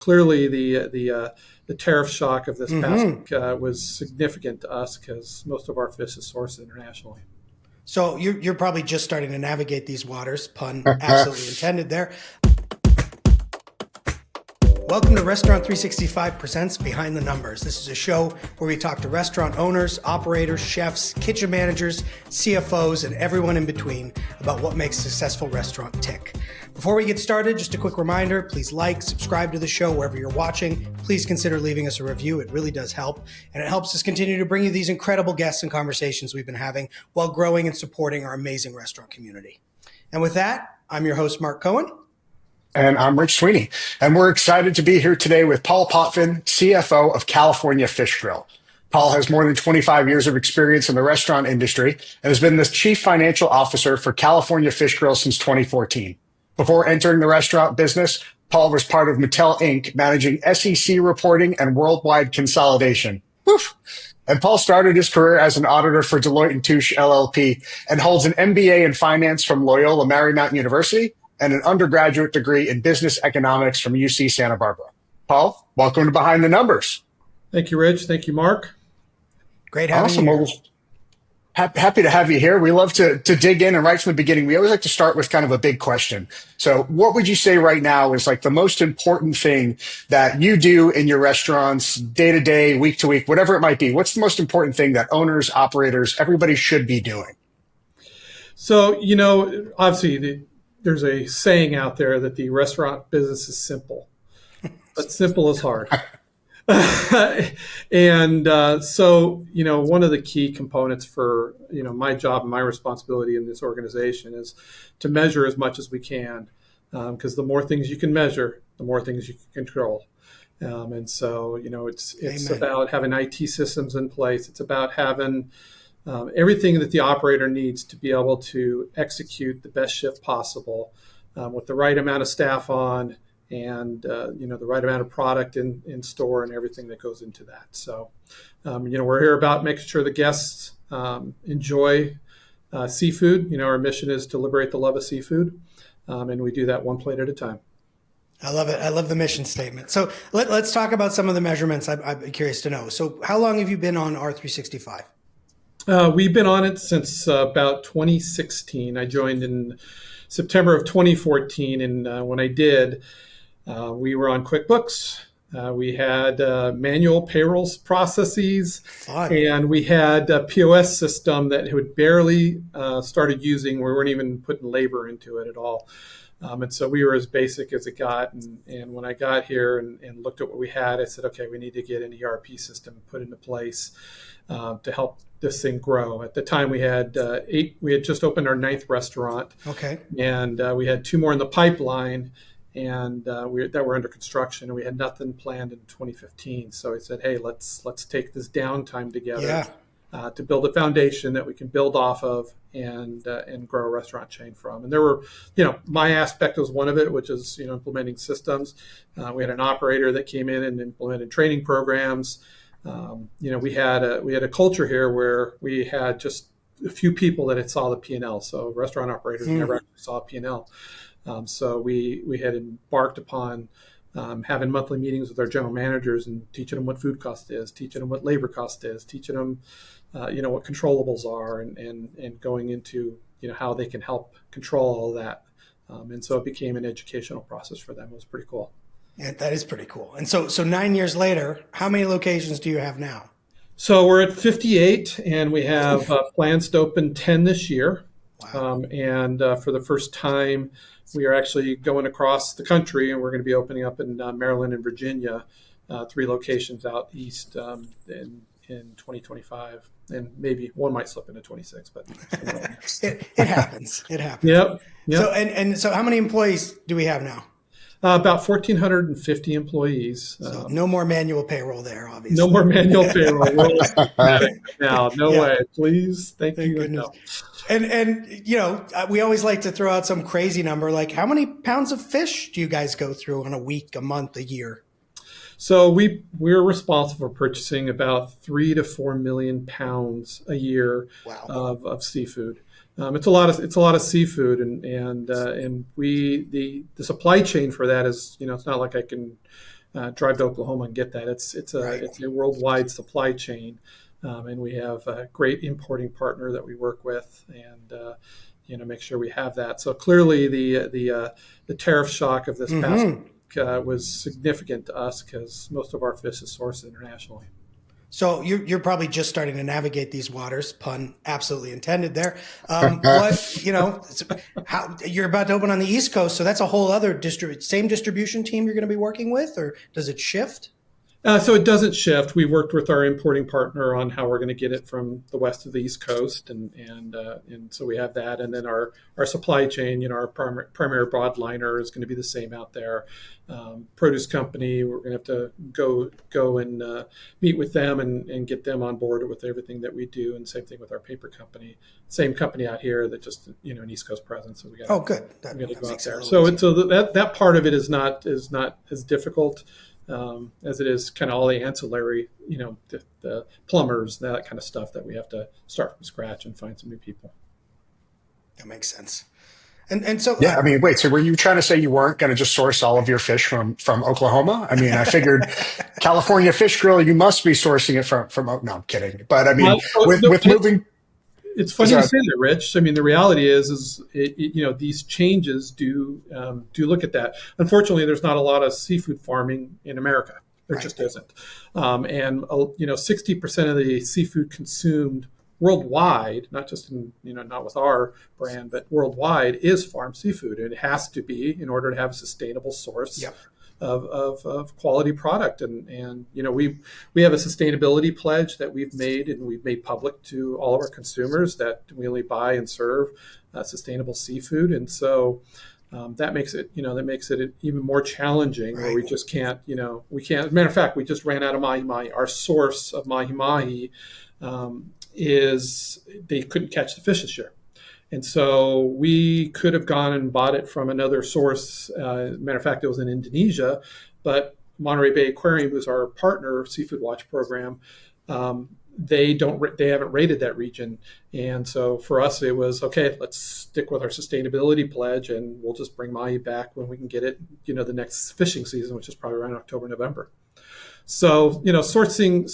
clearly the tariff shock of this past week was significant to us because most of our fish is sourced internationally. So you're probably just starting to navigate these waters, pun absolutely intended there. Welcome to Restaurant 365 Presents Behind the Numbers. This is a show where we talk to restaurant owners, operators, chefs, kitchen managers, CFOs, and everyone in between about what makes a successful restaurant tick. Before we get started, just a quick reminder, please like, subscribe to the show wherever you're watching. Please consider leaving us a review. It really does help. And it helps us continue to bring you these incredible guests and conversations we've been having while growing and supporting our amazing restaurant community. And with that, I'm your host, Mark Cohen. And I'm Rich Sweeney. And we're excited to be here today with Paul Potvin, CFO of California Fish Grill. Paul has more than 25 years of experience in the restaurant industry and has been the chief financial officer for California Fish Grill since 2014. Before entering the restaurant business, Paul was part of Mattel Inc., managing SEC reporting and worldwide consolidation. Woof. And Paul started his career as an auditor for Deloitte & Touche LLP and holds an MBA in finance from Loyola Marymount University and an undergraduate degree in business economics from UC Santa Barbara. Paul, welcome to Behind the Numbers. Thank you, Rich. Thank you, Mark. Great having you. Happy to have you here. We love to dig in, and right from the beginning, we always like to start with kind of a big question. So what would you say right now is like the most important thing that you do in your restaurants day to day, week to week, whatever it might be? What's the most important thing that owners, operators, everybody should be doing? So, obviously there's a saying out there that the restaurant business is simple, but simple is hard. And so, one of the key components for, my job and my responsibility in this organization is to measure as much as we can, because the more things you can measure, the more things you can control. And so, it's about having IT systems in place. It's about having everything that the operator needs to be able to execute the best shift possible with the right amount of staff on and, the right amount of product in store and everything that goes into that. So, we're here about making sure the guests enjoy seafood. Our mission is to liberate the love of seafood, and we do that one plate at a time. I love it. I love the mission statement. So let's talk about some of the measurements. I'm curious to know. So how long have you been on R365? We've been on it since about 2016. I joined in September of 2014, and when I did, we were on QuickBooks. We had manual payroll processes, and we had a POS system that had barely started using. We weren't even putting labor into it at all. And so we were as basic as it got. And when I got here and looked at what we had, I said, okay, we need to get an ERP system put into place to help this thing grow. At the time, we had 8. We had just opened our 9th restaurant. Okay. And we had 2 more in the pipeline, and that were under construction. And we had nothing planned in 2015. So I said, hey, let's take this downtime together to build a foundation that we can build off of and grow a restaurant chain from. And there were, my aspect was one of it, which is implementing systems. We had an operator that came in and implemented training programs. We had a culture here where we had just a few people that had saw the P&L. So restaurant operators never actually saw a P&L. So we had embarked upon having monthly meetings with our general managers and teaching them what food cost is, teaching them what labor cost is, teaching them, what controllables are, and going into, how they can help control all of that. And so it became an educational process for them. It was pretty cool. Yeah, that is pretty cool. And so 9 years later, how many locations do you have now? So we're at 58, and we have plans to open 10 this year. Wow. And for the first time, we are actually going across the country, and we're going to be opening up in Maryland and Virginia, 3 locations out east in 2025. And maybe one might slip into 26, but it happens. It happens. Yep. So so how many employees do we have now? About 1,450 employees. So no more manual payroll there, obviously. No more manual payroll. Now, no way. Please. Thank you. Goodness. No. And we always like to throw out some crazy number, like how many pounds of fish do you guys go through on a week, a month, a year? So we're responsible for purchasing about 3 to 4 million pounds a year of seafood. It's a lot of seafood, and we the supply chain for that is, it's not like I can drive to Oklahoma and get that. It's a worldwide supply chain, and we have a great importing partner that we work with, and make sure we have that. So clearly, the tariff shock of this past week was significant to us because most of our fish is sourced internationally. So you're probably just starting to navigate these waters, pun absolutely intended there. How you're about to open on the East Coast, so that's a whole other same distribution team you're going to be working with, or does it shift? So it doesn't shift. We worked with our importing partner on how we're going to get it from the west to the East Coast, and so we have that. And then our supply chain, our primary broadliner is going to be the same out there. Produce company, we're going to have to go and meet with them and get them on board with everything that we do. And same thing with our paper company, same company out here that just an East Coast presence. So we got good. We got to go out there. So that part of it is not as difficult. As it is kind of all the ancillary, the plumbers, that kind of stuff that we have to start from scratch and find some new people. That makes sense. And so yeah, wait. So were you trying to say you weren't going to just source all of your fish from Oklahoma? I figured California Fish Grill, you must be sourcing it from. No, I'm kidding. But with moving. It's funny to say that, Rich. The reality is these changes do look at that. Unfortunately, there's not a lot of seafood farming in America. There just isn't. And 60% of the seafood consumed worldwide, not just not with our brand, but worldwide, is farm seafood. And it has to be in order to have a sustainable source. Yep. Of quality product, and we have a sustainability pledge that we've made public to all of our consumers that we only buy and serve sustainable seafood, and so that makes it even more challenging. Right. Where we just can't we can't. As a matter of fact, we just ran out of mahi mahi. Our source of mahi mahi is they couldn't catch the fish this year. And so we could have gone and bought it from another source. Matter of fact, it was in Indonesia, but Monterey Bay Aquarium, who's our partner Seafood Watch program, they haven't rated that region. And so for us, it was, okay, let's stick with our sustainability pledge, and we'll just bring mahi back when we can get it, the next fishing season, which is probably around October, November. So sourcing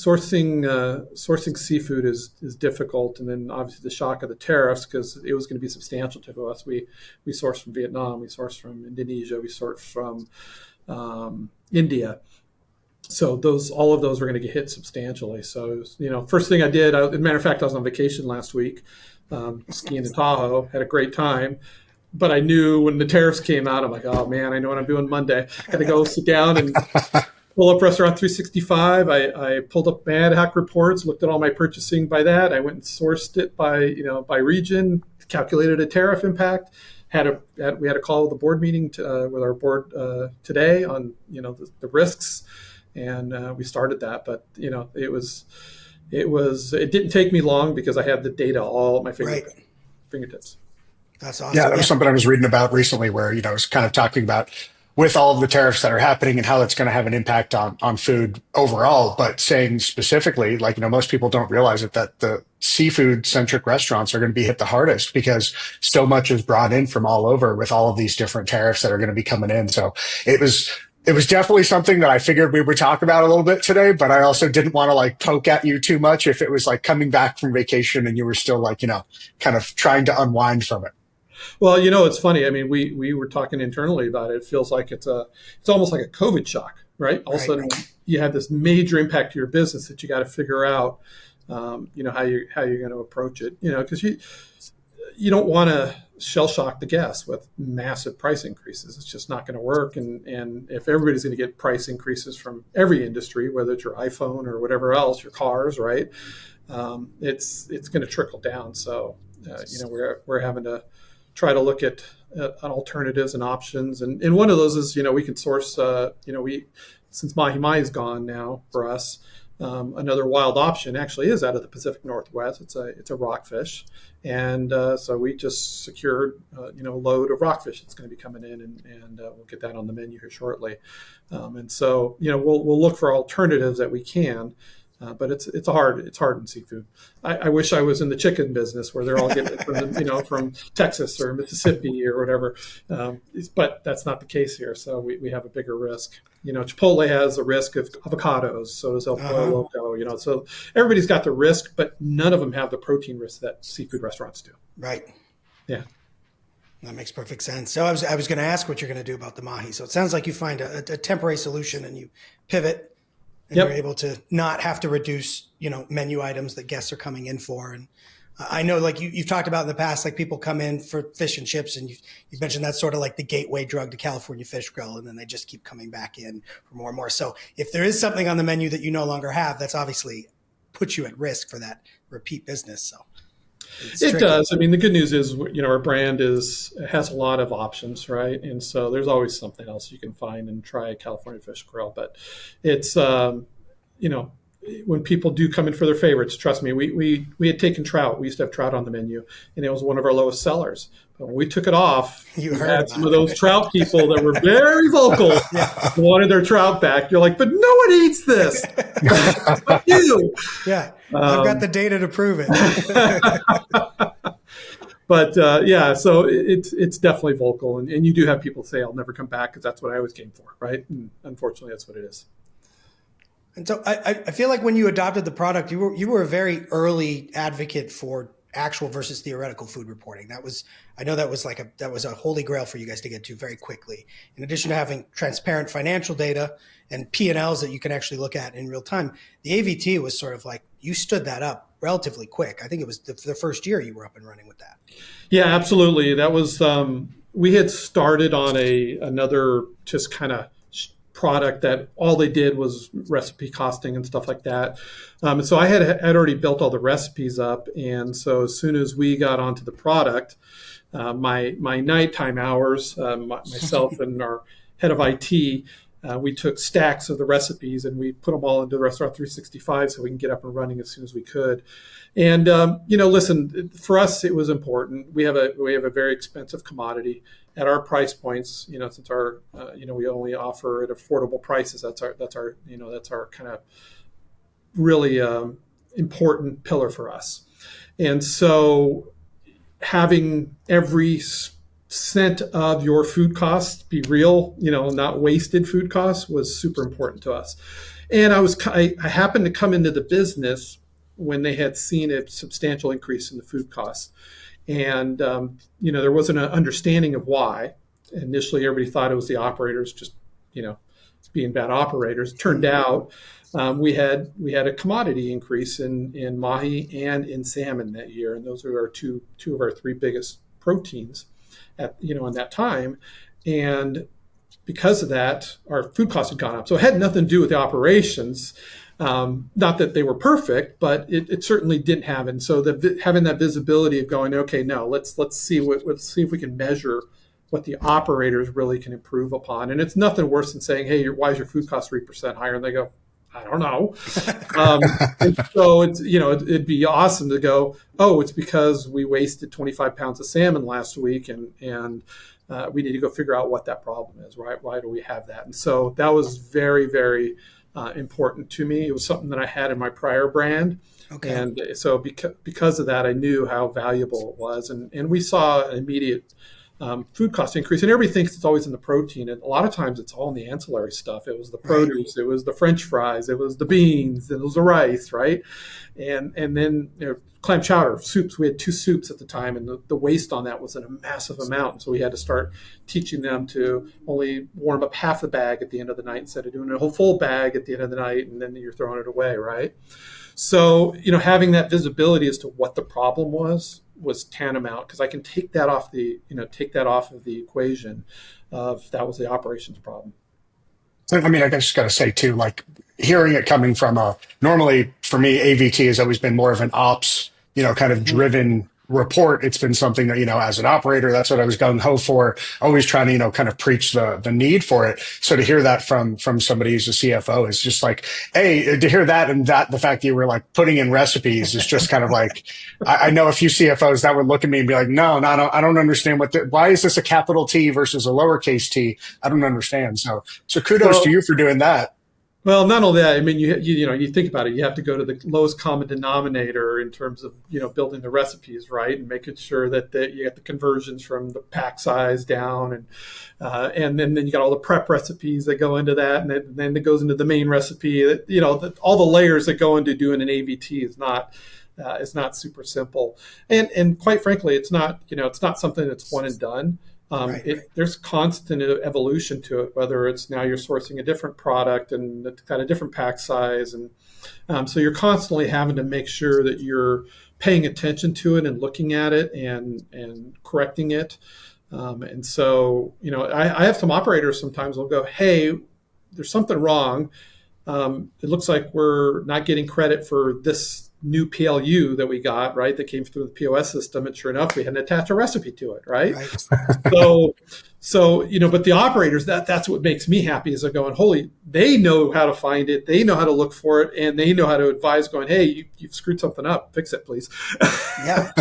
seafood is difficult, and then obviously the shock of the tariffs, because it was going to be substantial to us. We source from Vietnam, we source from Indonesia, we source from India. So all of those were going to get hit substantially. So first thing I did, as a matter of fact, I was on vacation last week, skiing in Tahoe, had a great time. But I knew when the tariffs came out, I'm like, oh man, I know what I'm doing Monday. Got to go sit down and pull up Restaurant 365. I pulled up my ad hoc reports, looked at all my purchasing by that. I went and sourced it by region, calculated a tariff impact. We had a call with the board meeting with our board today on the risks, and we started that. But it didn't take me long because I had the data all at my fingertips. That's awesome. Yeah, that was something I was reading about recently, where it was kind of talking about, with all of the tariffs that are happening and how it's going to have an impact on food overall, but saying specifically, most people don't realize it, that the seafood centric restaurants are going to be hit the hardest because so much is brought in from all over with all of these different tariffs that are going to be coming in. So it was definitely something that I figured we would talk about a little bit today, but I also didn't want to poke at you too much if it was coming back from vacation and you were still kind of trying to unwind from it. Well, it's funny. We were talking internally about it. It feels like it's almost like a COVID shock, right? All of a sudden, you have this major impact to your business that you got to figure out, how you're going to approach it. Because you don't want to shell shock the guests with massive price increases. It's just not going to work. And if everybody's going to get price increases from every industry, whether it's your iPhone or whatever else, your cars, right? It's going to trickle down. So we're having to try to look at alternatives and options. And one of those is, we can source, since mahi-mahi is gone now for us, another wild option actually is out of the Pacific Northwest. It's a rockfish. And so we just secured, a load of rockfish that's going to be coming in, and we'll get that on the menu here shortly. And so, we'll look for alternatives that we can. But it's hard in seafood. I wish I was in the chicken business where they're all getting it from from Texas or Mississippi or whatever, but that's not the case here. So we have a bigger risk. Chipotle has a risk of avocados. So does El Pollo Loco. So everybody's got the risk, but none of them have the protein risk that seafood restaurants do. Right. Yeah. That makes perfect sense. So I was going to ask what you're going to do about the mahi. So it sounds like you find a temporary solution and you pivot, and you're able to not have to reduce, menu items that guests are coming in for. And I know, like you've talked about in the past, like people come in for fish and chips, and you've mentioned that's sort of like the gateway drug to California Fish Grill, and then they just keep coming back in for more and more. So if there is something on the menu that you no longer have, that's obviously puts you at risk for that repeat business. So. It does. I mean, the good news is, our brand has a lot of options, right? And so there's always something else you can find and try at California Fish Grill. But it's, when people do come in for their favorites, trust me, we had taken trout. We used to have trout on the menu, and it was one of our lowest sellers. But when we took it off, you had some of those trout people that were very vocal, wanted their trout back. You're like, but no one eats this. But you. Yeah. I've got the data to prove it. But so it's definitely vocal, and you do have people say, "I'll never come back," because that's what I always came for, right? And unfortunately, that's what it is. And so I feel like when you adopted the product, you were a very early advocate for actual versus theoretical food reporting. That was a holy grail for you guys to get to very quickly. In addition to having transparent financial data and P&Ls that you can actually look at in real time, the AVT was sort of like, you stood that up relatively quick. I think it was the first year you were up and running with that. Yeah, absolutely. That was, we had started on another just kind of product that all they did was recipe costing and stuff like that. And so I had already built all the recipes up. And so as soon as we got onto the product, my nighttime hours, myself and our head of IT, we took stacks of the recipes and we put them all into the Restaurant 365 so we can get up and running as soon as we could. And listen, for us it was important. We have a very expensive commodity at our price points. Since our we only offer at affordable prices. That's our kind of really important pillar for us. And so having every cent of your food costs be real, not wasted food costs, was super important to us. And I happened to come into the business when they had seen a substantial increase in the food costs. And, there wasn't an understanding of why. Initially, everybody thought it was the operators just, being bad operators. It turned out we had a commodity increase in mahi and in salmon that year. And those are our two of our three biggest proteins in that time. And because of that, our food costs had gone up. So it had nothing to do with the operations. Not that they were perfect, but it certainly didn't have. And so having that visibility of going, okay, no, let's see if we can measure what the operators really can improve upon. And it's nothing worse than saying, hey, why is your food cost 3% higher? And they go, I don't know. And so it's, it'd be awesome to go, oh, it's because we wasted 25 pounds of salmon last week, and we need to go figure out what that problem is, right? Why do we have that? And so that was very, very important to me. It was something that I had in my prior brand. Okay. And so because of that, I knew how valuable it was. And we saw an immediate food cost increase. And everybody thinks it's always in the protein. And a lot of times it's all in the ancillary stuff. It was the produce, It was the French fries, it was the beans, it was the rice, right? And then clam chowder, soups. We had 2 soups at the time, and the waste on that was a massive amount. So we had to start teaching them to only warm up half the bag at the end of the night instead of doing a whole full bag at the end of the night, and then you're throwing it away, right? So, having that visibility as to what the problem was tantamount, because I can take that off of the equation of that was the operations problem. I mean, I just got to say too, like hearing it coming from normally for me, AVT has always been more of an ops, kind of driven report. It's been something that, as an operator, that's what I was gung ho for, always trying to, kind of preach the need for it. So to hear that from somebody who's a CFO is just like, hey, to hear that, and that the fact that you were like putting in recipes is just kind of like, I know a few CFOs that would look at me and be like, no, I don't understand why is this a capital T versus a lowercase t? I don't understand. So kudos to you for doing that. Well, not only that, I mean, you think about it. You have to go to the lowest common denominator in terms of building the recipes, right, and making sure that you get the conversions from the pack size down, and then you got all the prep recipes that go into that, and then it goes into the main recipe. All the layers that go into doing an AVT is not super simple, and quite frankly, it's not something that's one and done. There's constant evolution to it, whether it's now you're sourcing a different product and it's got a different pack size. And so you're constantly having to make sure that you're paying attention to it and looking at it and correcting it. And so, I have some operators sometimes will go, hey, there's something wrong. It looks like we're not getting credit for this new PLU that we got, right, that came through the POS system, and sure enough, we had to attach a recipe to it, right? So but the operators, that's what makes me happy, is they're going, holy, they know how to find it, they know how to look for it, and they know how to advise, going, hey, you've screwed something up, fix it, please. Yeah.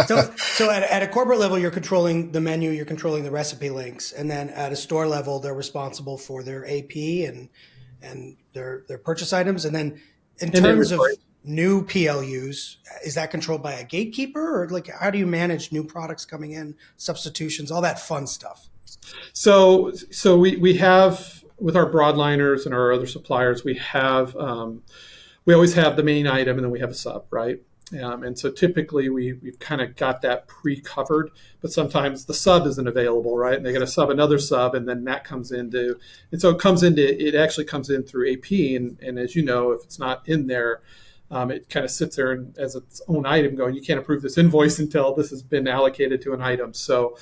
So at a corporate level, you're controlling the menu, you're controlling the recipe links, and then at a store level, they're responsible for their AP and their purchase items, and then in terms of new PLUs, is that controlled by a gatekeeper, or like how do you manage new products coming in, substitutions, all that fun stuff? So we have, with our broadliners and our other suppliers, we always have the main item, and then we have a sub, right? And so typically we've kind of got that pre-covered, but sometimes the sub isn't available, right? And they got to sub another sub, and then that comes into, and so it actually comes in through AP, and as you know, if it's not in there, it kind of sits there as its own item, going, you can't approve this invoice until this has been allocated to an item. So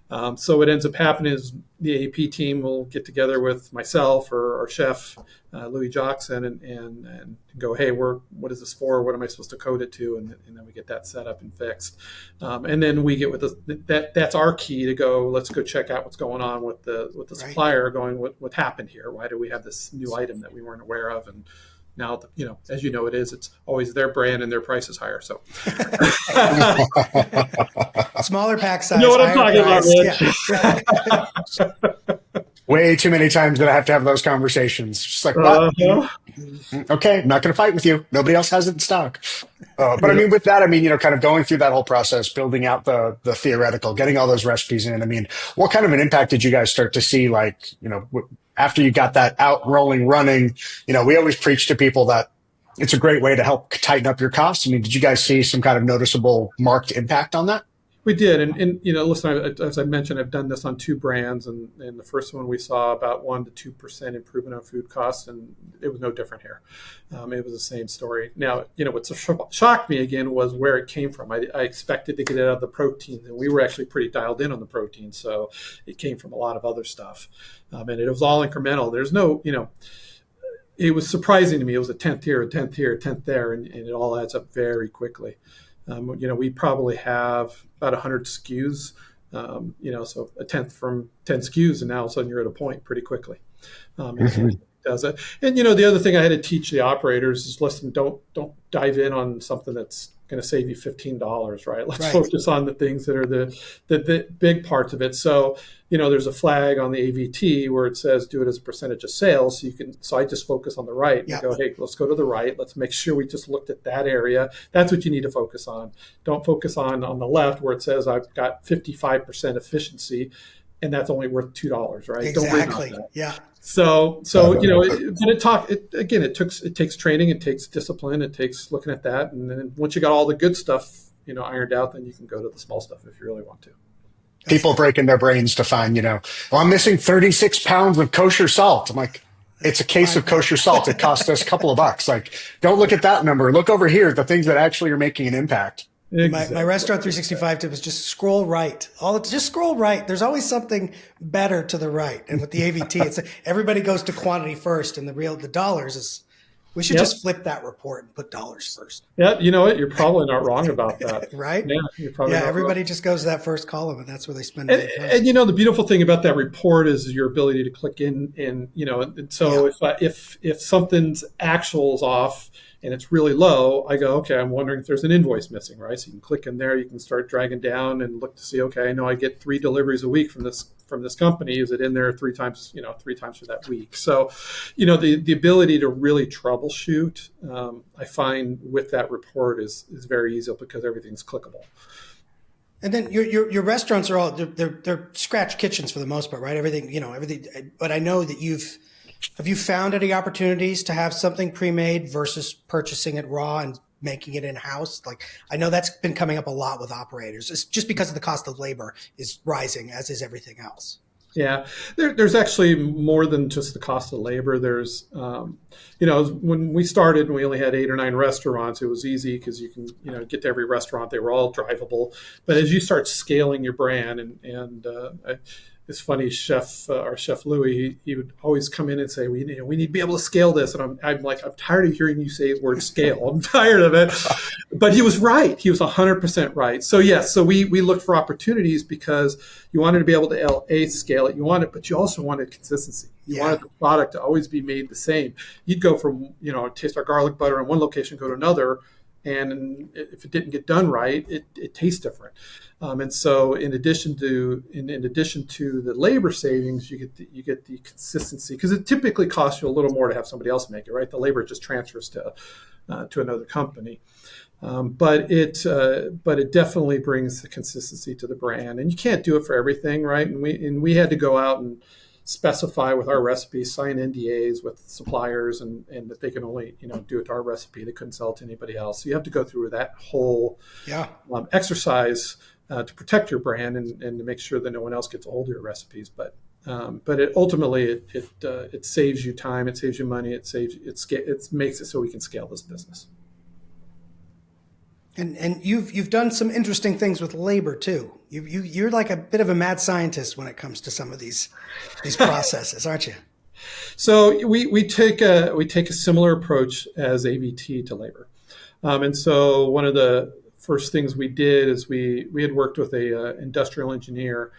what ends up happening is the AP team will get together with myself or our chef, Louis Jackson, and go, hey, what is this for? What am I supposed to code it to? And then we get that set up and fixed. And then we get with that's our key to go, let's go check out what's going on with the supplier, going, what happened here? Why do we have this new item that we weren't aware of? And now, as you know, it's always their brand and their price is higher. So smaller pack size. You know what I'm talking about, Rich? Yeah. Way too many times that I have to have those conversations. Just like, what? Okay, I'm not going to fight with you. Nobody else has it in stock. But I mean, with that, kind of going through that whole process, building out the theoretical, getting all those recipes in. What kind of an impact did you guys start to see? Like, after you got that out running, we always preach to people that it's a great way to help tighten up your costs. Did you guys see some kind of noticeable marked impact on that? We did, and listen, as I mentioned, I've done this on 2 brands, and the first one we saw about 1% to 2% improvement on food costs, and it was no different here. It was the same story. Now, what shocked me again was where it came from. I expected to get it out of the proteins, and we were actually pretty dialed in on the protein, so it came from a lot of other stuff, and it was all incremental. There's no, it was surprising to me. It was a 10th here, a 10th here, a 10th there, and it all adds up very quickly. We probably have about 100 SKUs, so a 10th from 10 SKUs, and now all of a sudden you're at a point pretty quickly. And it does it. And, the other thing I had to teach the operators is, listen, don't dive in on something that's going to save you $15, right? Let's focus on the things that are the big parts of it. So, there's a flag on the AVT where it says do it as a percentage of sales. So I just focus on the right and go, hey, let's go to the right. Let's make sure we just looked at that area. That's what you need to focus on. Don't focus on the left where it says I've got 55% efficiency, and that's only worth $2, right? Exactly. Yeah. So it takes training, it takes discipline, it takes looking at that, and then once you got all the good stuff, ironed out, then you can go to the small stuff if you really want to. People breaking their brains to find, I'm missing 36 pounds of kosher salt. I'm like, it's a case of kosher salt. It cost us a couple of bucks. Like, don't look at that number. Look over here, the things that actually are making an impact. Exactly. My Restaurant 365 tip is just scroll right. Just scroll right. There's always something better to the right. And with the AVT, it's everybody goes to quantity first, and the dollars is. We should just flip that report and put dollars first. Yeah, you know what? You're probably not wrong about that. Right? Yeah, you're probably not everybody wrong. Just goes to that first column, and that's where they spend it. And the beautiful thing about that report is your ability to click in, and so if something's actuals off and it's really low, I go, okay, I'm wondering if there's an invoice missing, right? So you can click in there, you can start dragging down and look to see, okay, I know I get 3 deliveries a week from this from this company? Is it in there three times for that week? So, the ability to really troubleshoot, I find with that report is very easy because everything's clickable. And then your restaurants are all they're scratch kitchens for the most part, right? Everything. But I know that have you found any opportunities to have something pre-made versus purchasing it raw and making it in-house? Like, I know that's been coming up a lot with operators. It's just because of the cost of labor is rising, as is everything else. Yeah, there's actually more than just the cost of labor. There's, when we started and we only had 8 or 9 restaurants, it was easy because you can, get to every restaurant. They were all drivable. But as you start scaling your brand, it's funny, our chef Louis, he would always come in and say, we need to be able to scale this. And I'm like, I'm tired of hearing you say the word scale. I'm tired of it. But he was right. He was 100% right. So yes, so we looked for opportunities because you wanted to be able to scale it. But you also wanted consistency. You wanted the product to always be made the same. You'd go from, taste our garlic butter in one location, go to another. And if it didn't get done right, it tastes different. And so, in addition to the labor savings, you get the consistency, because it typically costs you a little more to have somebody else make it, right? The labor just transfers to another company, but it definitely brings the consistency to the brand, and you can't do it for everything, right? And we had to go out and specify with our recipes, sign NDAs with suppliers, and that they can only do it to our recipe. They couldn't sell it to anybody else. So you have to go through that whole exercise to protect your brand and to make sure that no one else gets a hold of your recipes. But it ultimately it saves you time, it saves you money, it makes it so we can scale this business. And you've done some interesting things with labor too. You're like a bit of a mad scientist when it comes to some of these processes, aren't you? So we take a similar approach as AVT to labor, and so one of the first things we did is we had worked with a industrial engineer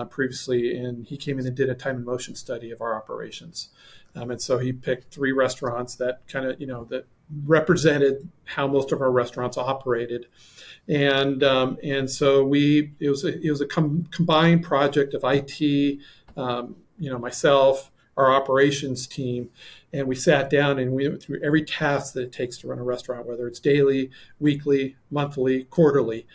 previously, and he came in and did a time and motion study of our operations, and so he picked 3 restaurants that kind of that represented how most of our restaurants operated, and so it was a combined project of IT, myself, our operations team, and we sat down and we went through every task that it takes to run a restaurant, whether it's daily, weekly, monthly, quarterly,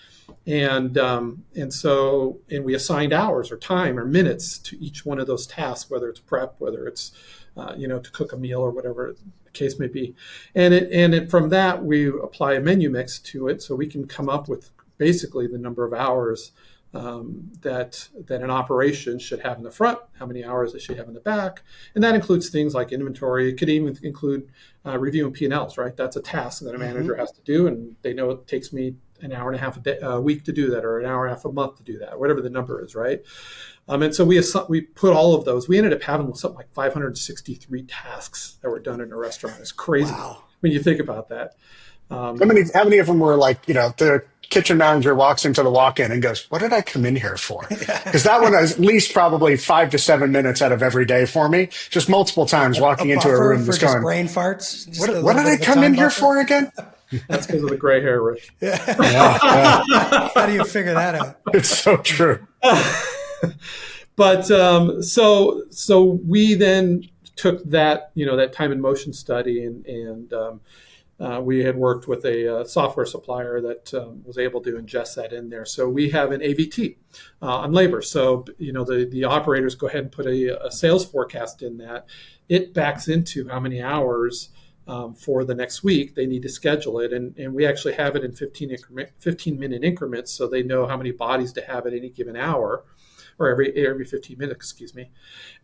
and we assigned hours or time or minutes to each one of those tasks, whether it's prep, whether it's to cook a meal or whatever the case may be, and from that we apply a menu mix to it, so we can come up with basically the number of hours that an operation should have in the front, how many hours it should have in the back, and that includes things like inventory. It could even include reviewing P&Ls, right? That's a task that a manager has to do, and they know it takes me an hour and a half a week to do that, or an hour and a half a month to do that, whatever the number is, right? And so we put all of those. We ended up having something like 563 tasks that were done in a restaurant. It's crazy when you think about that. How many of them were like, the kitchen manager walks into the walk-in and goes, "What did I come in here for?" Because that one is at least probably 5 to 7 minutes out of every day for me. Just multiple times walking into a room, just going, brain farts. What did I come in here for again? That's because of the gray hair, Rich. Yeah. How do you figure that out? It's so true. But so we then took that that time and motion study, and we had worked with a software supplier that was able to ingest that in there. So we have an AVT on labor. So the operators go ahead and put a sales forecast in that. It backs into how many hours for the next week they need to schedule it, and we actually have it in 15-minute increments, so they know how many bodies to have at any given hour, or every 15 minutes, excuse me.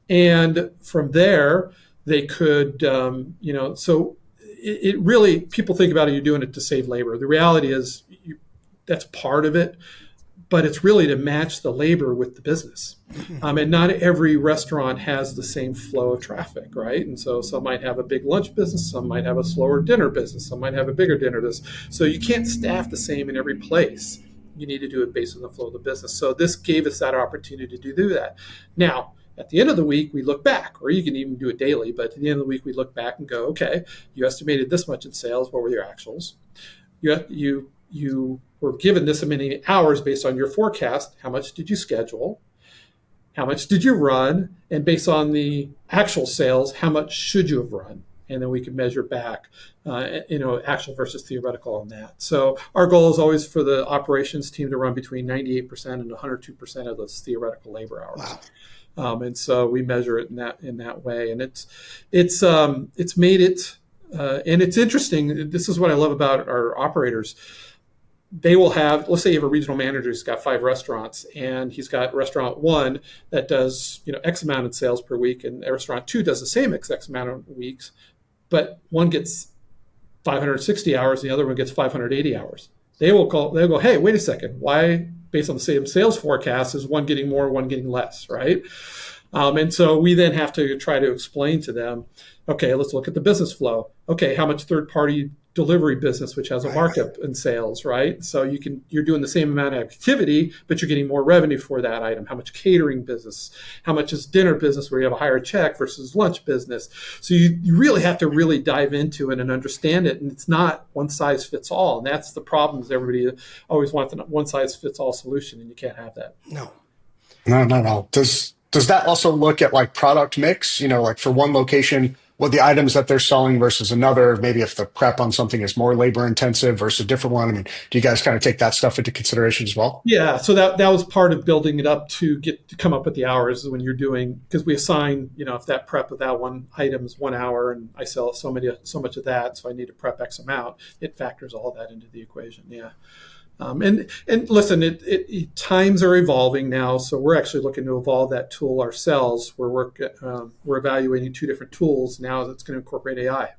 And from there, they could, so it really, people think about it, you're doing it to save labor. The reality is that's part of it, but it's really to match the labor with the business. And not every restaurant has the same flow of traffic, right? And so some might have a big lunch business, some might have a slower dinner business, some might have a bigger dinner business. So you can't staff the same in every place. You need to do it based on the flow of the business. So this gave us that opportunity to do that. Now, at the end of the week, we look back, or you can even do it daily, but at the end of the week, we look back and go, okay, you estimated this much in sales. What were your actuals? You were given this many hours based on your forecast. How much did you schedule? how much did you run? And based on the actual sales, how much should you have run? And then we can measure back, actual versus theoretical on that. So our goal is always for the operations team to run between 98% and 102% of those theoretical labor hours. Wow. And so we measure it in that way, and it's made it, and it's interesting. This is what I love about our operators. They will have, let's say you have a regional manager who's got 5 restaurants, and he's got restaurant 1 that does X amount of sales per week, and restaurant 2 does the same X amount of weeks, but one gets 560 hours, and the other one gets 580 hours. They'll go, hey, wait a second, why, based on the same sales forecast, is one getting more, one getting less, right? And so we then have to try to explain to them, okay, let's look at the business flow. Okay, how much third-party delivery business, which has a markup in sales, right? So you're doing the same amount of activity, but you're getting more revenue for that item. How much catering business? How much is dinner business where you have a higher check versus lunch business? So you really have to really dive into it and understand it. And it's not one size fits all. And that's the problem, is everybody always wants a one size fits all solution, and you can't have that. No. Does that also look at like product mix? Like for one location, what the items that they're selling versus another, maybe if the prep on something is more labor intensive versus a different one. I mean, do you guys kind of take that stuff into consideration as well? Yeah, so that was part of building it up to come up with the hours when you're doing, because we assign, if that prep of that one item is 1 hour and I sell so much of that, so I need to prep X amount, it factors all that into the equation. Yeah. And listen, times are evolving now, so we're actually looking to evolve that tool ourselves. We're evaluating 2 different tools now that's going to incorporate AI,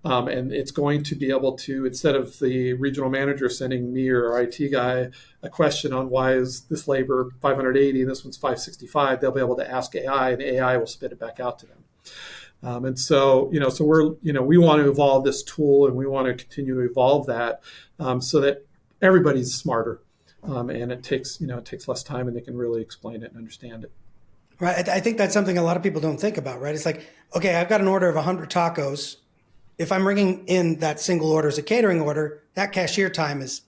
and it's going to be able to, instead of the regional manager sending me or our IT guy a question on why is this labor 580 and this one's 565, they'll be able to ask AI, and AI will spit it back out to them. And so, so we want to evolve this tool, and we want to continue to evolve that so that everybody's smarter, and it takes less time, and they can really explain it and understand it. Right. I think that's something a lot of people don't think about, right? It's like, okay, I've got an order of 100 tacos. If I'm bringing in that single order as a catering order, that cashier time is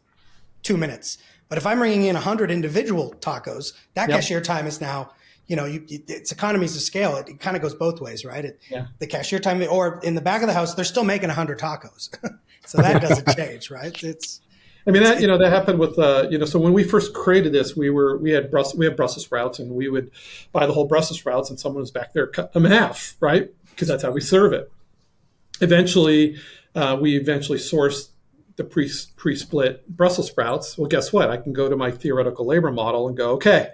2 minutes. But if I'm bringing in 100 individual tacos, that cashier time is now, it's economies of scale. It kind of goes both ways, right? The cashier time, or in the back of the house, they're still making 100 tacos. So that doesn't change, right? That happened with, so when we first created this, we have Brussels sprouts, and we would buy the whole Brussels sprouts, and someone was back there cut them in half, right? Because that's how we serve it. Eventually, we sourced the pre-split Brussels sprouts. Well, guess what? I can go to my theoretical labor model and go, okay,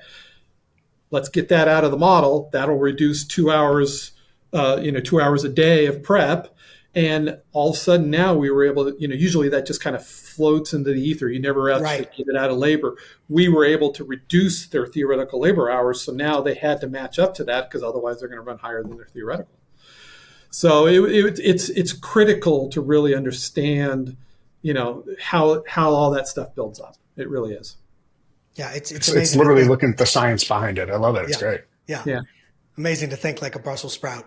let's get that out of the model. That'll reduce 2 hours, 2 hours a day of prep. And all of a sudden now we were able to, usually that just kind of floats into the ether. You never actually get it out of labor. We were able to reduce their theoretical labor hours. So now they had to match up to that, because otherwise they're going to run higher than their theoretical. So it's critical to really understand, how all that stuff builds up. It really is. Yeah, it's literally looking at the science behind it. I love it. It's great. Yeah. Amazing to think like a Brussels sprout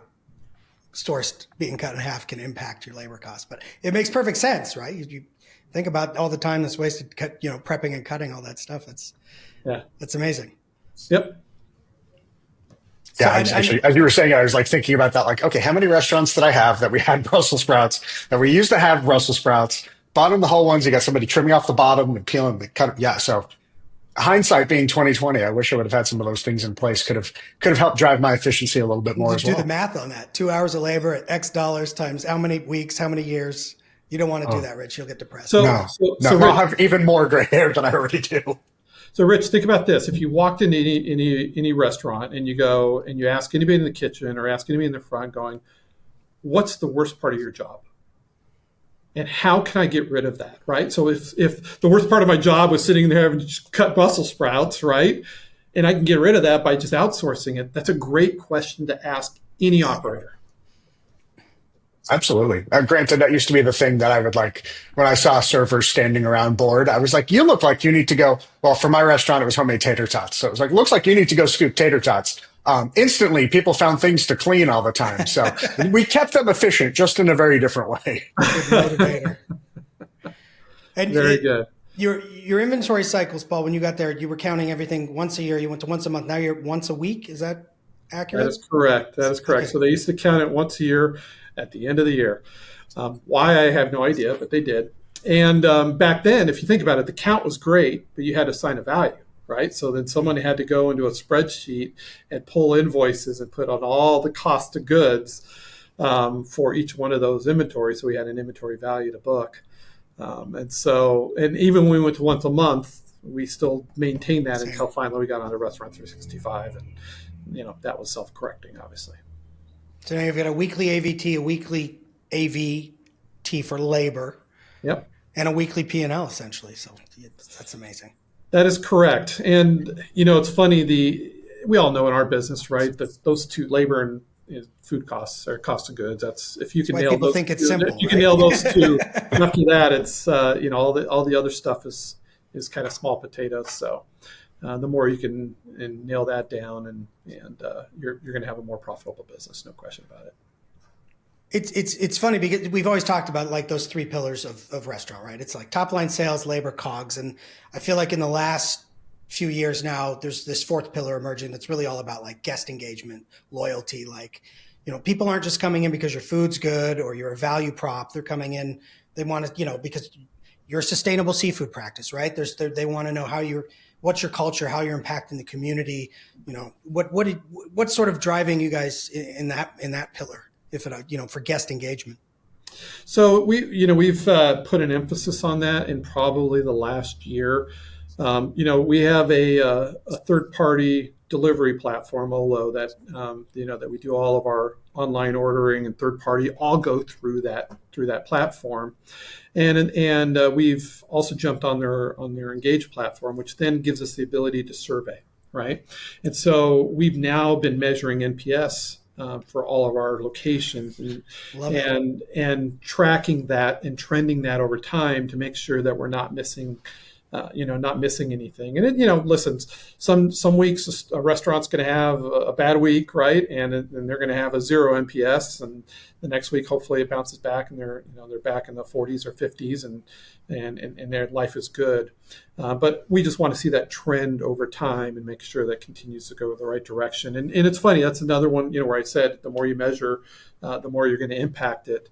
sourced being cut in half can impact your labor costs, but it makes perfect sense, right? You think about all the time that's wasted, prepping and cutting all that stuff. That's amazing. Yep. Yeah, actually, as you were saying, I was like thinking about that. Like, okay, how many restaurants did I have that we had Brussels sprouts, that we used to have Brussels sprouts? Bottom the whole ones, you got somebody trimming off the bottom and peeling the cut. Yeah, so hindsight being 2020, I wish I would have had some of those things in place. Could have helped drive my efficiency a little bit more as well. Do the math on that. 2 hours of labor at X dollars times how many weeks, how many years? You don't want to do that, Rich. You'll get depressed. So I'll have even more gray hair than I already do. So, Rich, think about this. If you walked into any restaurant and you go and you ask anybody in the kitchen or ask anybody in the front going, what's the worst part of your job? And how can I get rid of that, right? So if the worst part of my job was sitting there having to just cut Brussels sprouts, right, and I can get rid of that by just outsourcing it, that's a great question to ask any operator. Absolutely. Granted, that used to be the thing that I would like when I saw servers standing around bored. I was like, you look like you need to go. Well, for my restaurant, it was homemade tater tots. So it was like, looks like you need to go scoop tater tots. Instantly, people found things to clean all the time. So we kept them efficient, just in a very different way. Motivator. Very good. Your inventory cycles, Paul, when you got there, you were counting everything once a year. You went to once a month. Now you're once a week. Is that That accurate? is correct. That is correct. Okay. So they used to count it once a year at the end of the year. Why, I have no idea, but they did. And back then, if you think about it, the count was great, but you had to assign a value, right? So then someone had to go into a spreadsheet and pull invoices and put on all the cost of goods for each one of those inventories. So we had an inventory value to book. And even when we went to once a month, we still maintained that until finally we got onto Restaurant 365. And, that was self-correcting, obviously. So now you've got a weekly AVT, a weekly AVT for labor, Yep. and a weekly P&L essentially. So that's amazing. That is correct. And, it's funny, we all know in our business, right, that those two, labor and food costs or cost of goods, that's, if you can nail people those, think it's simple, if you right? can nail those two, after that, it's, all the other stuff is kind of small potatoes. So the more you can nail that down, and you're going to have a more profitable business, no question about it. It's funny because we've always talked about like those three pillars of restaurant, right? It's like top line sales, labor, COGS. And I feel like in the last few years now, there's this fourth pillar emerging that's really all about like guest engagement, loyalty. Like, people aren't just coming in because your food's good or you're a value prop. They're coming in, they want to, because you're a sustainable seafood practice, right? They want to know what's your culture, how you're impacting the community. What's sort of driving you guys in that pillar, for guest engagement? So we've put an emphasis on that in probably the last year. We have a third-party delivery platform, Olo, that that we do all of our online ordering, and third-party all go through that platform, and we've also jumped on their Engage platform, which then gives us the ability to survey, right? And so we've now been measuring NPS for all of our locations, and tracking that and trending that over time to make sure that we're not missing anything. And listen, some weeks a restaurant's going to have a bad week, right? And they're going to have a 0 NPS, and the next week hopefully it bounces back and they're back in the 40s or 50s, and their life is good. But we just want to see that trend over time and make sure that continues to go the right direction. And it's funny, that's another one, where I said the more you measure, the more you're going to impact it.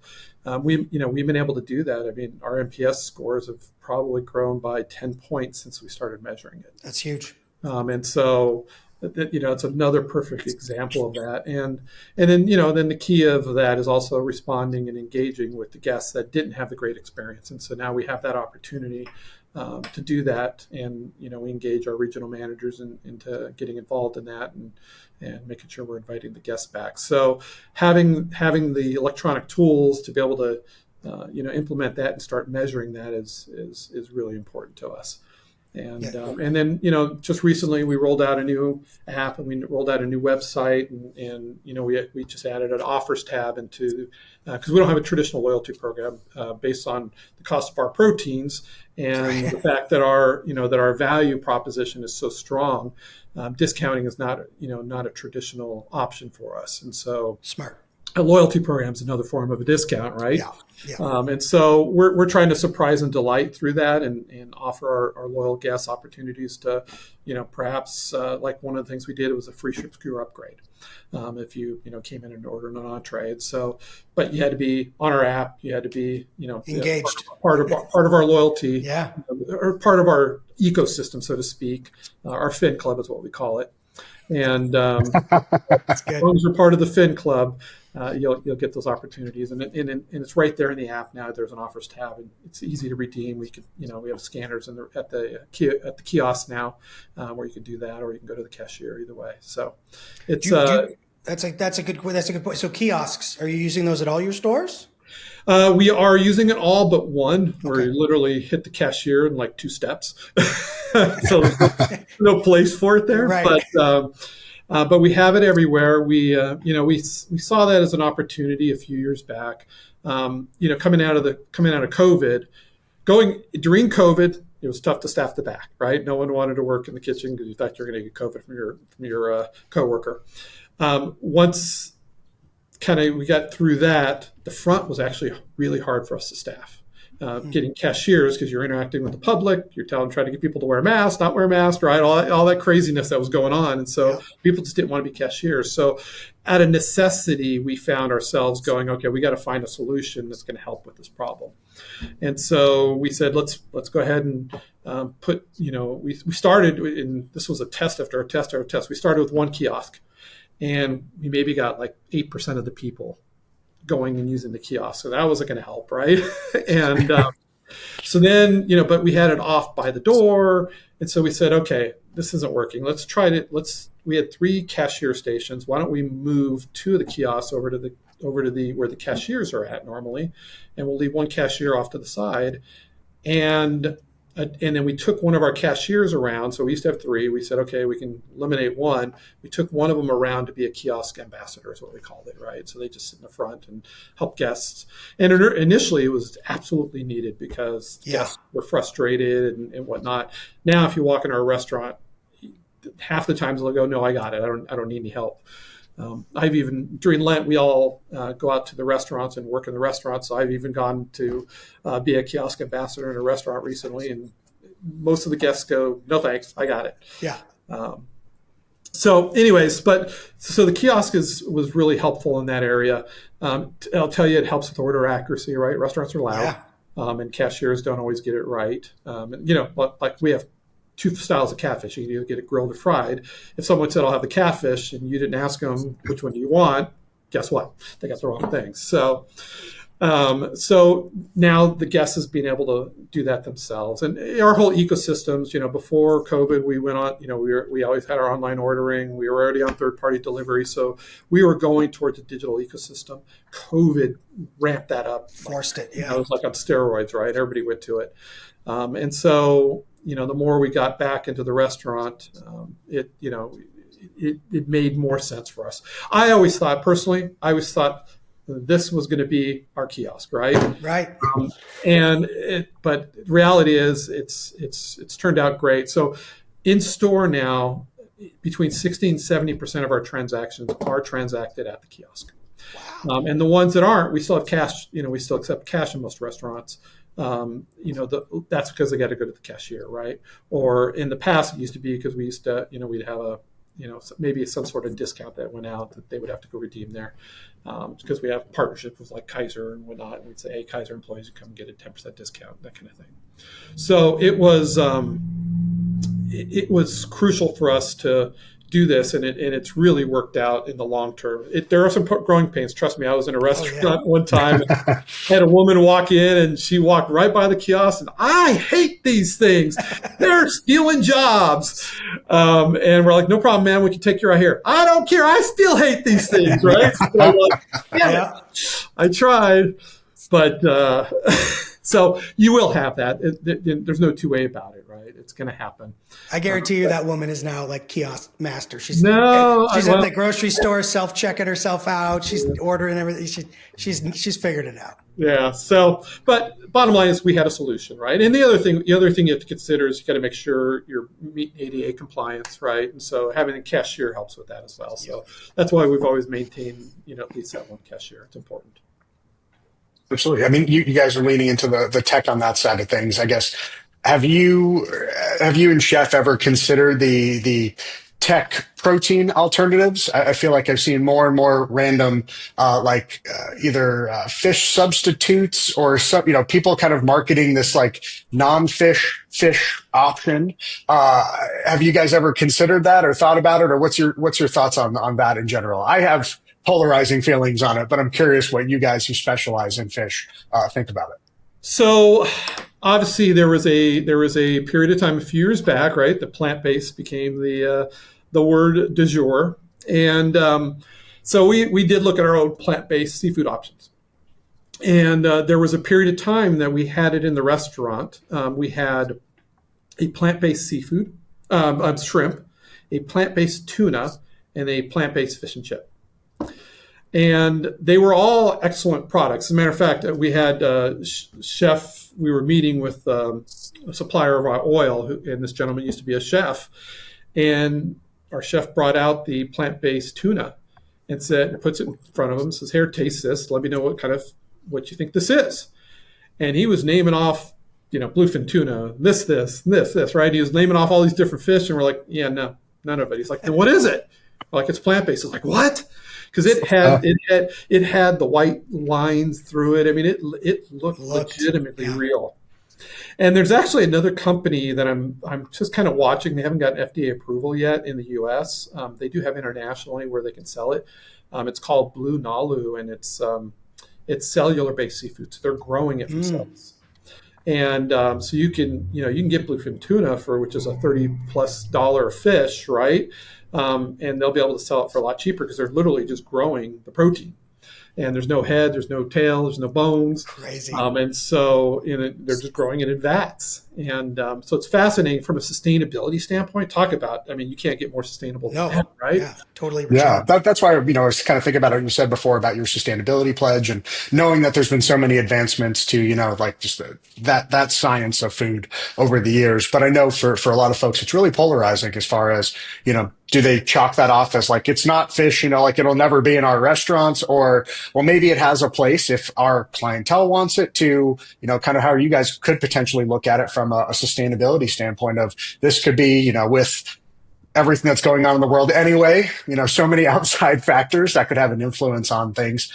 We've been able to do that. I mean, our NPS scores have probably grown by 10 points since we started measuring it. That's huge. And so, it's another perfect example of that. And then the key of that is also responding and engaging with the guests that didn't have the great experience. And so now we have that opportunity to do that, and we engage our regional managers into getting involved in that, and making sure we're inviting the guests back. So having the electronic tools to be able to implement that and start measuring that is really important to us. And and then just recently we rolled out a new app, and we rolled out a new website, and we just added an offers tab into, because we don't have a traditional loyalty program based on the cost of our proteins, and the fact that our value proposition is so strong. Discounting is not a traditional option for us, and so smart. A loyalty program is another form of a discount, right? Yeah. And so we're trying to surprise and delight through that, and offer our loyal guests opportunities to, perhaps like one of the things we did was a free ship skewer upgrade. If you came in and ordered an entree, and so, but you had to be on our app, you had to be engaged, part of our loyalty, or part of our ecosystem, so to speak. Our Fin Club is what we call it, and as long as you're part of the Fin Club, you'll get those opportunities, and it's right there in the app now. There's an offers tab, and it's easy to redeem. We could we have scanners at the kiosk now, where you can do that, or you can go to the cashier. Either way, so it's that's a good point. So kiosks, are you using those at all your stores? We are using it all but one, where you literally hit the cashier in like 2 steps. So there's no place for it there, right. But we have it everywhere. We saw that as an opportunity a few years back. Coming out of COVID, during COVID, it was tough to staff the back, right? No one wanted to work in the kitchen because you thought you were going to get COVID from your coworker. Once we got through that, the front was actually really hard for us to staff. getting cashiers because you're interacting with the public. You're trying to get people to wear masks, not wear masks, right? All that craziness that was going on. And so people just didn't want to be cashiers. So out of necessity, we found ourselves going, okay, we got to find a solution that's going to help with this problem. And so we said, let's go ahead and we started, and this was a test after a test after a test. We started with one kiosk, and we maybe got like 8% of the people going and using the kiosk. So that wasn't going to help, right? And so then, but we had it off by the door. And so we said, okay, this isn't working. Let's try it. We had 3 cashier stations. Why don't we move 2 of the kiosks over to the where the cashiers are at normally, and we'll leave 1 cashier off to the side. And then we took one of our cashiers around. So we used to have 3. We said, okay, we can eliminate 1. We took one of them around to be a kiosk ambassador is what we called it, right? So they just sit in the front and help guests. And initially it was absolutely needed because guests were frustrated and whatnot. Now, if you walk into our restaurant, half the times they'll go, no, I got it. I don't need any help. I've even, during Lent, we all go out to the restaurants and work in the restaurants. So I've even gone to be a kiosk ambassador in a restaurant recently, and most of the guests go, no thanks, I got it. Yeah. So anyways, so the kiosk was really helpful in that area. I'll tell you, it helps with order accuracy, right? Restaurants are loud, and cashiers don't always get it right. Like we have 2 styles of catfish. You can either get it grilled or fried. If someone said, I'll have the catfish, and you didn't ask them, which one do you want? Guess what? They got the wrong things. So now the guest is being able to do that themselves. And our whole ecosystems, before COVID, we went on, we always had our online ordering. We were already on third-party delivery. So we were going towards a digital ecosystem. COVID ramped that up. Forced it, yeah. It was like on steroids, right? Everybody went to it. And so, the more we got back into the restaurant, it made more sense for us. I always thought this was going to be our kiosk, right? Right. But the reality is it's turned out great. So in store now, between 60 and 70% of our transactions are transacted at the kiosk. Wow. And the ones that aren't, we still have cash, we still accept cash in most restaurants. That's because they got to go to the cashier, right? Or in the past, it used to be because we used to, we'd have a, maybe some sort of discount that went out that they would have to go redeem there, because we have partnerships with like Kaiser and whatnot. And we'd say, hey, Kaiser employees, you come and get a 10% discount, that kind of thing. So it was crucial for us to do this, and it's really worked out in the long term. There are some growing pains. Trust me, I was in a restaurant one time, and had a woman walk in, and she walked right by the kiosk, and I hate these things. They're stealing jobs. And we're like, no problem, man. We can take you right here. I don't care. I still hate these things, right? So I'm like, yeah, I tried, but so you will have that. There's no 2 way about it, right? It's going to happen. I guarantee you that woman is now like kiosk master. She's at the grocery store, self-checking herself out. She's ordering everything. She's figured it out. Yeah. So, but bottom line is we had a solution, right? And the other thing you have to consider is you got to make sure you're meeting ADA compliance, right? And so having a cashier helps with that as well. So that's why we've always maintained, at least that one cashier. It's important. Absolutely. I mean, you guys are leaning into the tech on that side of things. I guess, have you and Chef ever considered the tech protein alternatives? I feel like I've seen more and more random, either fish substitutes or some, people kind of marketing this like non-fish fish option. Have you guys ever considered that or thought about it, or what's your thoughts on that in general? I have polarizing feelings on it, but I'm curious what you guys who specialize in fish think about it. So obviously there was a period of time a few years back, right? The plant-based became the word du jour. And so we did look at our own plant-based seafood options. And there was a period of time that we had it in the restaurant. We had a plant-based seafood, shrimp, a plant-based tuna, and a plant-based fish and chip. And they were all excellent products. As a matter of fact, we had chef. We were meeting with a supplier of our oil, and this gentleman used to be a chef. And our chef brought out the plant-based tuna and puts it in front of him, says, "Here, taste this. Let me know what you think this is." and he was naming off, bluefin tuna, this, right? He was naming off all these different fish, and we're like, yeah, no, none of it. He's like, then what is it? We're like, it's plant-based. It's like, what? Because it had the white lines through it. I mean, it looked legitimately real. And there's actually another company that I'm just kind of watching. They haven't gotten FDA approval yet in the U.S. They do have internationally where they can sell it. It's called Blue Nalu, and it's cellular-based seafood. So they're growing it themselves. And so you can get bluefin tuna which is a $30+ fish, right? And they'll be able to sell it for a lot cheaper because they're literally just growing the protein. And there's no head, there's no tail, there's no bones. Crazy. And so they're just growing it in vats. And so it's fascinating from a sustainability standpoint. Talk about, you can't get more sustainable than that, right? Yeah, totally. Yeah, that's why, I was kind of thinking about what you said before about your sustainability pledge and knowing that there's been so many advancements to, like just that science of food over the years. But I know for a lot of folks, it's really polarizing as far as, do they chalk that off as like, it's not fish, like it'll never be in our restaurants, or, well, maybe it has a place if our clientele wants it to, kind of how you guys could potentially look at it from a sustainability standpoint of this could be, with everything that's going on in the world anyway, so many outside factors that could have an influence on things,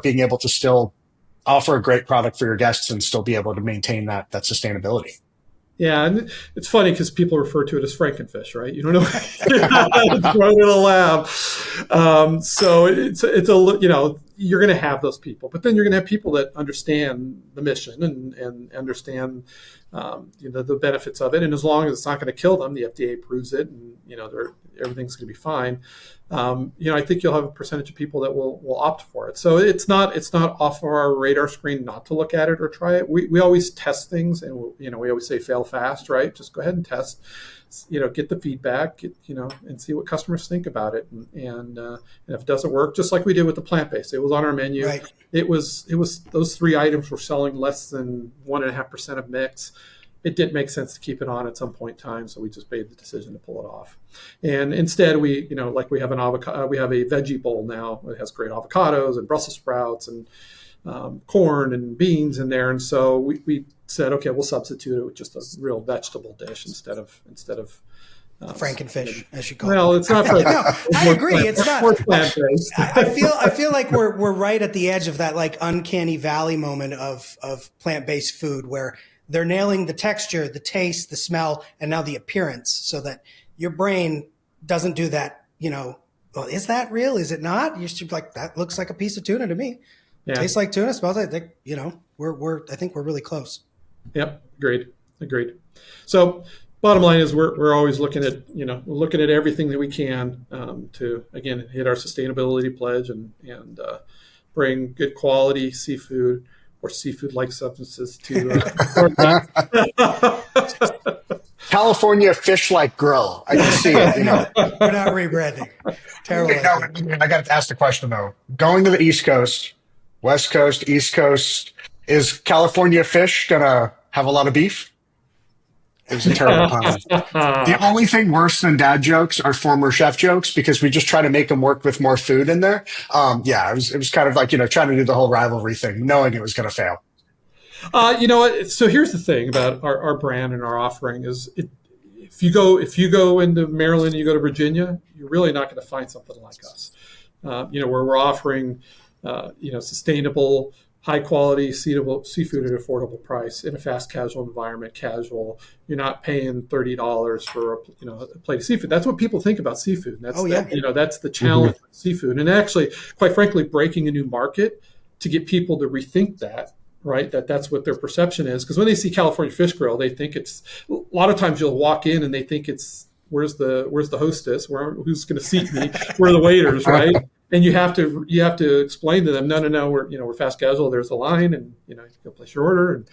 being able to still offer a great product for your guests and still be able to maintain that sustainability. Yeah, and it's funny because people refer to it as Frankenfish, right? You don't know, it's grown in a lab. So it's you're going to have those people, but then you're going to have people that understand the mission and understand the benefits of it. And as long as it's not going to kill them, the FDA approves it, and everything's going to be fine. I think you'll have a percentage of people that will opt for it. So it's not off of our radar screen not to look at it or try it. We always test things, and we always say fail fast, right? Just go ahead and test, get the feedback, and see what customers think about it. And if it doesn't work, just like we did with the plant-based, it was on our menu. Right. It was those 3 items were selling less than 1.5% of mix. It didn't make sense to keep it on at some point in time, so we just made the decision to pull it off. And instead, we have an avocado, we have a veggie bowl now. It has great avocados and Brussels sprouts and corn and beans in there. And so we said, okay, we'll substitute it with just a real vegetable dish instead of Frankenfish, as you call it. Well, it's not. No, I agree. It's not. I feel like we're right at the edge of that like uncanny valley moment of plant-based food where they're nailing the texture, the taste, the smell, and now the appearance, so that your brain doesn't do that. Well, is that real? Is it not? You're just like, that looks like a piece of tuna to me. Yeah. Tastes like tuna, smells like. I think we're really close. Yep, agreed. So, bottom line is we're always looking at everything that we can to again hit our sustainability pledge and bring good quality seafood or seafood-like substances to California Fish-like Grill. I can see it. We're not rebranding. Terrible. I got to ask the question though. Going to the East Coast, West Coast, East Coast, is California Fish gonna have a lot of beef? It was a terrible pun. The only thing worse than dad jokes are former chef jokes because we just try to make them work with more food in there. It was kind of like, trying to do the whole rivalry thing, knowing it was going to fail. So here's the thing about our brand and our offering is if you go into Maryland and you go to Virginia, you're really not going to find something like us. Where we're offering, sustainable, high quality seafood at an affordable price in a fast casual environment. Casual, you're not paying $30 for a plate of seafood. That's what people think about seafood. That's that's the challenge with seafood. And actually, quite frankly, breaking a new market to get people to rethink that. Right, that's what their perception is. Because when they see California Fish Grill, they think it's a lot of times you'll walk in and they think it's where's the hostess? Who's going to seat me? Where are the waiters? Right. And you have to explain to them, no, we're fast casual. There's a line, and you can place your order.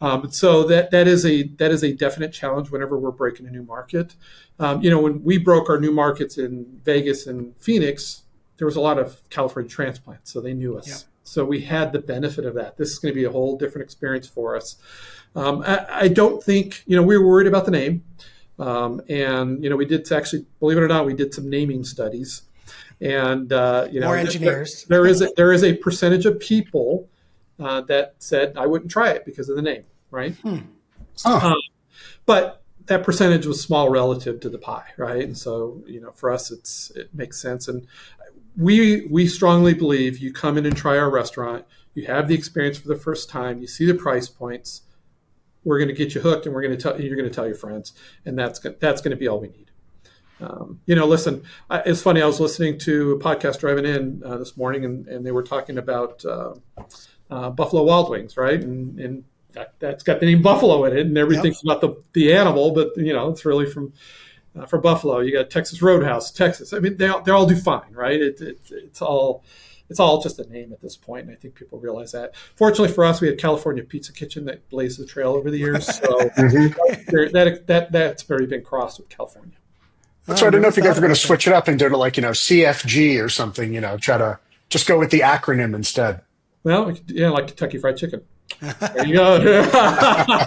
And so that is a definite challenge whenever we're breaking a new market. When we broke our new markets in Vegas and Phoenix, there was a lot of California transplants, so they knew us. Yeah. So we had the benefit of that. This is going to be a whole different experience for us. I don't think we were worried about the name, and we did actually, believe it or not, we did some naming studies. And more engineers. There is a percentage of people that said I wouldn't try it because of the name, right? Oh. But that percentage was small relative to the pie, right? And so, for us, it makes sense. And we strongly believe you come in and try our restaurant, you have the experience for the first time, you see the price points, we're going to get you hooked, and you're going to tell your friends, and that's going to be all we need. Listen, it's funny. I was listening to a podcast driving in this morning, and they were talking about Buffalo Wild Wings, right? And that's got the name Buffalo in it, and everything's about the animal, but it's really from Buffalo. You got Texas Roadhouse, Texas. I mean, they all do fine, right? It's all just a name at this point, and I think people realize that. Fortunately for us, we had California Pizza Kitchen that blazed the trail over the years, so that's already been crossed with California. That's why I don't know if you guys are going to switch it up and do it like CFG or something. Try to just go with the acronym instead. Well, like Kentucky Fried Chicken. There you go.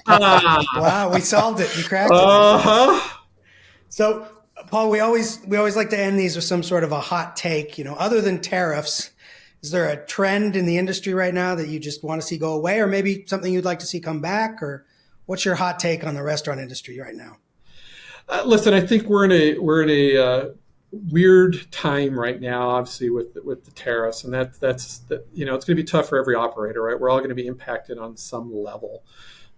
Wow, we solved it. You cracked it. So, Paul, we always like to end these with some sort of a hot take. Other than tariffs, is there a trend in the industry right now that you just want to see go away, or maybe something you'd like to see come back? Or what's your hot take on the restaurant industry right now? Listen, I think we're in a weird time right now, obviously with the tariffs, and it's going to be tough for every operator, right? We're all going to be impacted on some level,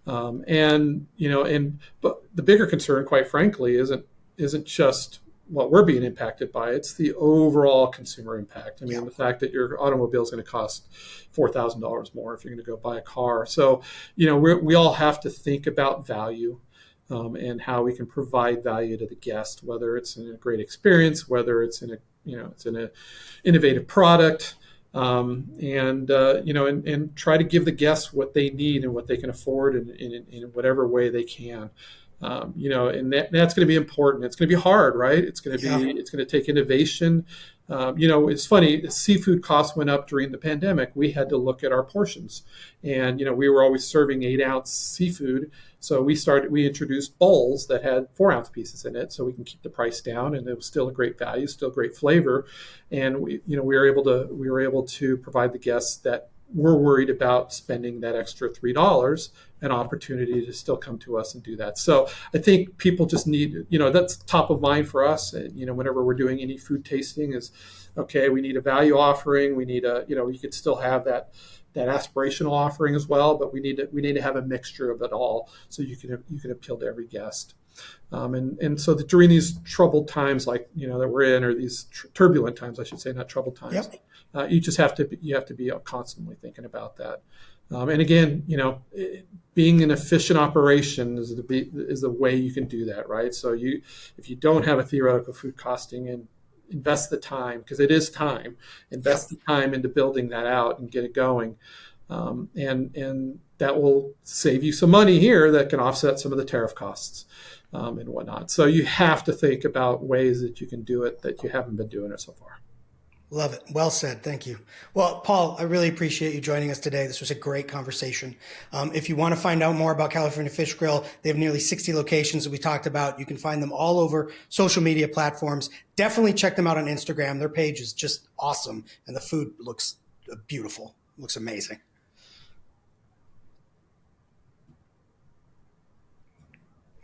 but the bigger concern, quite frankly, isn't just what we're being impacted by. It's the overall consumer impact. I mean, the fact that your automobile is going to cost $4,000 more if you're going to go buy a car. So, we all have to think about value. And how we can provide value to the guest, whether it's in a great experience, whether it's in a innovative product, and try to give the guests what they need and what they can afford in whatever way they can. And that's going to be important. It's going to be hard, right? It's going to take innovation. It's funny, seafood costs went up during the pandemic. We had to look at our portions, and we were always serving 8-ounce seafood. So we introduced bowls that had 4-ounce pieces in it, so we can keep the price down, and it was still a great value, still great flavor. And we were able to provide the guests that were worried about spending that extra $3 an opportunity to still come to us and do that. So I think people just need, that's top of mind for us. Whenever we're doing any food tasting, is okay. We need a value offering. We need you could still have that aspirational offering as well, but we need to have a mixture of it all, so you can appeal to every guest. And so during these troubled times, like that we're in, or these turbulent times, I should say, not troubled times. You just have to be constantly thinking about that. And again, being an efficient operation is the way you can do that, right? So if you don't have a theoretical food costing, and invest the time, because it is time. Invest the time into building that out and get it going, and that will save you some money here that can offset some of the tariff costs and whatnot. So you have to think about ways that you can do it that you haven't been doing it so far. Love it. Well said. Thank you. Well, Paul, I really appreciate you joining us today. This was a great conversation. If you want to find out more about California Fish Grill, they have nearly 60 locations that we talked about. You can find them all over social media platforms. Definitely check them out on Instagram. Their page is just awesome, and the food looks beautiful. Looks amazing.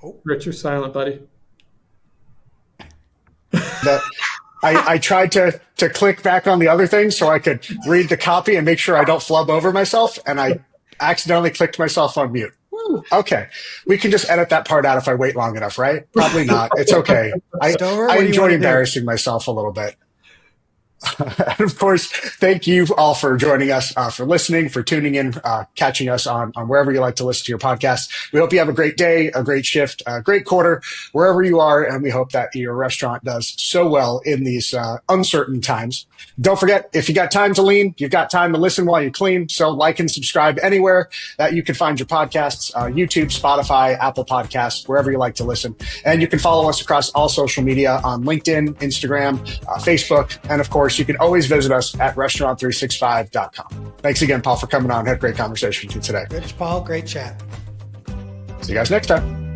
Oh, Rich, you're silent, buddy. I tried to click back on the other thing so I could read the copy and make sure I don't flub over myself, and I accidentally clicked myself on mute. Okay. We can just edit that part out if I wait long enough, right? Probably not. It's okay. I enjoy embarrassing myself a little bit. And of course, thank you all for joining us, for listening, for tuning in, catching us on wherever you like to listen to your podcast. We hope you have a great day, a great shift, a great quarter, wherever you are. And we hope that your restaurant does so well in these uncertain times. Don't forget, if you got time to lean, you've got time to listen while you clean. So like and subscribe anywhere that you can find your podcasts, YouTube, Spotify, Apple Podcasts, wherever you like to listen. And you can follow us across all social media on LinkedIn, Instagram, Facebook, and of course, you can always visit us at restaurant365.com. Thanks again, Paul, for coming on. Had a great conversation with you today. Rich, Paul, great chat. See you guys next time.